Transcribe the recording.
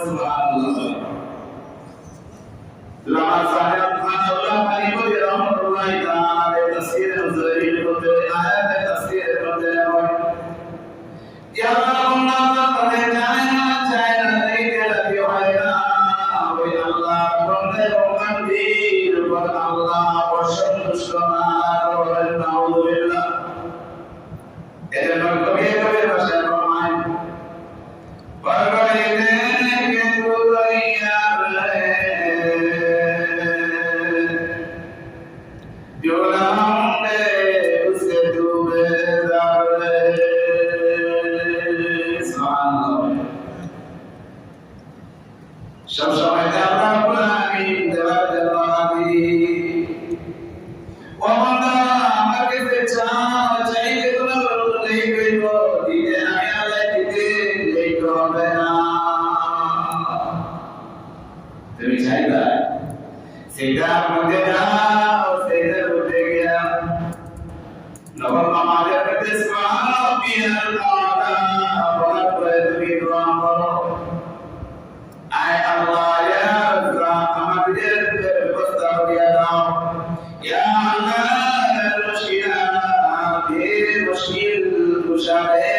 সুবহানাল্লাহ। লামা সাহেব খানাউল্লাহ আলিমুদ্দিন রহমাতুল্লাহি তাআলা তাফসীর নুজুলের মধ্যে আয়াতে তাফসীরের মধ্যে হয় ইয়া আল্লাহ তাআলা জানে না চায় না দেখতে লাগি হয় না ওই আল্লাহ বন্দের মন্দির পর আল্লাহ অসন্তুষ্ট না করেন নাউযুবিল্লাহ। এজন্য কবি কবি ভাষায় ফরমায় পরগইতে কে তুলাইয়া রে জোলামে উসকে ডুবে যাবে। সুবহানাল্লাহ। সব সময় আমরা কোরআন দেওয়ার জন্য আদি ও বান্দা আমাকে চাও চাইলে তোমার নেই কইব দিতে আমি আল্লাহ দিতে নেই হবে না। তুমি চাইবা সেটা মধ্যে যাও সেটা উঠে গিয়া নবম আমাদের কাছে সুবহানাল্লাহ আলা বলার পরে তুমি দোয়া করো আয় আল্লাহ ইয়া রাজ্জাক আমাদের ব্যবস্থা করে দাও ইয়া আল্লাহ মুশকিল কুশারে